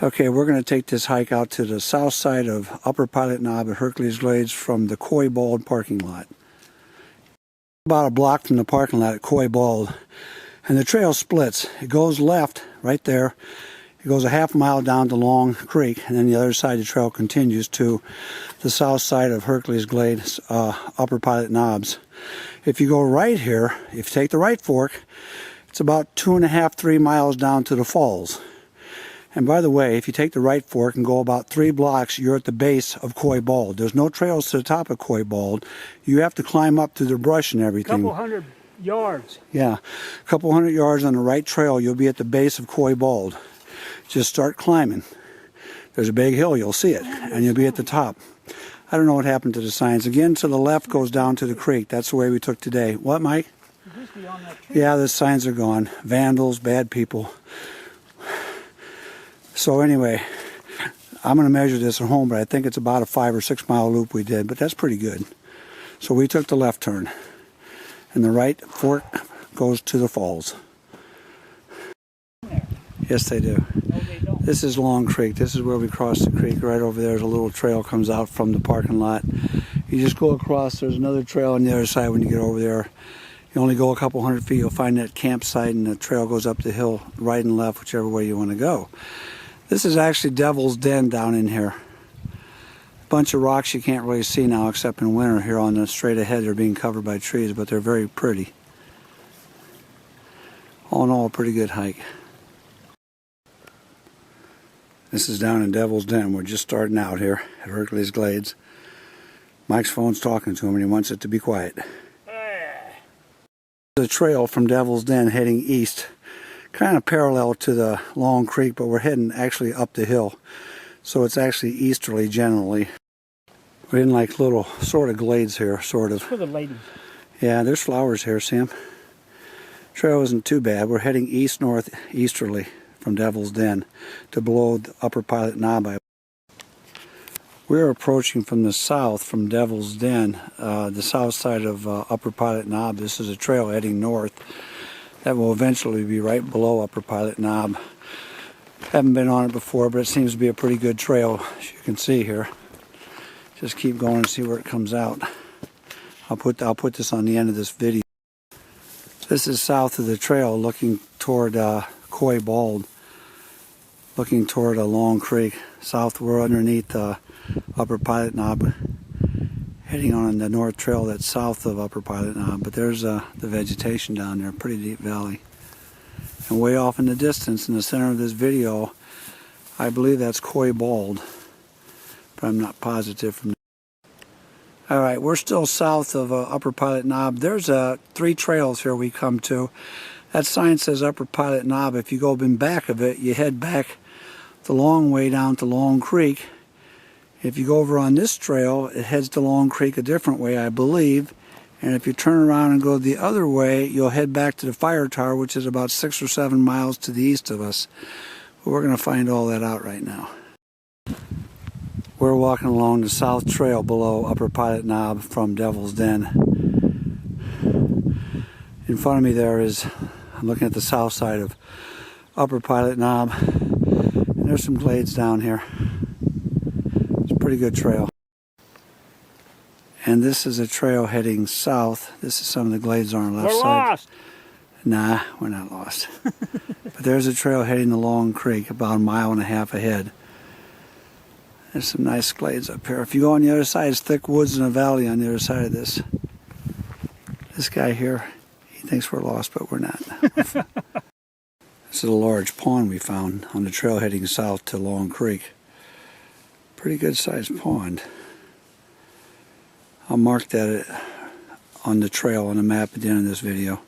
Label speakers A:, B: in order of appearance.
A: Okay, we're going to take this hike out to the south side of Upper Pilot Knob at Hercules Glades from the Coy Bald parking lot. About a block from the parking lot at Coy Bald, and the trail splits. It goes left right there. It goes a half mile down to Long Creek, and then the other side of the trail continues to the south side of Hercules Glades, Upper Pilot Knobs. If you go right here, if you take the right fork, it's about 2.5, 3 miles down to the falls. And by the way, if you take the right fork and go about 3 blocks, you're at the base of Coy Bald. There's no trails to the top of Coy Bald. You have to climb up through the brush and everything.
B: A couple hundred yards.
A: Yeah, a couple hundred yards on the right trail, you'll be at the base of Coy Bald. Just start climbing. There's a big hill, you'll see it, and you'll be at the top. I don't know what happened to the signs. Again, to the left goes down to the creek. That's the way we took today. What, Mike? Yeah, the signs are gone. Vandals, bad people. So anyway, I'm going to measure this at home, but I think it's about a 5 or 6 mile loop we did, but that's pretty good. So we took the left turn, and the right fork goes to the falls. Yes, they do.
B: No, they don't.
A: This is Long Creek. This is where we cross the creek. Right over there is a little trail comes out from the parking lot. You just go across. There's another trail on the other side when you get over there. You only go a couple hundred feet. You'll find that campsite, and the trail goes up the hill, right and left, whichever way you want to go. This is actually Devil's Den down in here. A bunch of rocks you can't really see now except in winter. Here on the straight ahead, they're being covered by trees, but they're very pretty. All in all, a pretty good hike. This is down in Devil's Den. We're just starting out here at Hercules Glades. Mike's phone's talking to him and he wants it to be quiet. The trail from Devil's Den heading east, kind of parallel to the Long Creek, but we're heading actually up the hill. So it's actually easterly generally. We're in like little sort of glades here, sort of.
B: For the ladies.
A: Yeah, there's flowers here, Sam. Trail isn't too bad. We're heading east-northeasterly from Devil's Den to below the Upper Pilot Knob. We're approaching from the south from Devil's Den, the south side of Upper Pilot Knob. This is a trail heading north that will eventually be right below Upper Pilot Knob. Haven't been on it before, but it seems to be a pretty good trail, as you can see here. Just keep going and see where it comes out. I'll put this on the end of this video. This is south of the trail, looking toward Coy Bald, looking toward a Long Creek. South, we're underneath Upper Pilot Knob, heading on the north trail that's south of Upper Pilot Knob. But there's the vegetation down there, pretty deep valley. And way off in the distance, in the center of this video, I believe that's Coy Bald, but I'm not positive from. All right, we're still south of Upper Pilot Knob. There's 3 trails here we come to. That sign says Upper Pilot Knob. If you go in back of it, you head back the long way down to Long Creek. If you go over on this trail, it heads to Long Creek a different way, I believe. And if you turn around and go the other way, you'll head back to the fire tower, which is about 6 or 7 miles to the east of us. But we're going to find all that out right now. We're walking along the south trail below Upper Pilot Knob from Devil's Den. In front of me there is, I'm looking at the south side of Upper Pilot Knob. And there's some glades down here. It's a pretty good trail. And this is a trail heading south. This is some of the glades on our left side.
B: We're lost!
A: Nah, we're not lost. But there's a trail heading to Long Creek, about 1.5 miles ahead. There's some nice glades up here. If you go on the other side, it's thick woods and a valley on the other side of this. This guy here, he thinks we're lost, but we're not. This is a large pond we found on the trail heading south to Long Creek. Pretty good sized pond. I'll mark that on the trail on the map at the end of this video.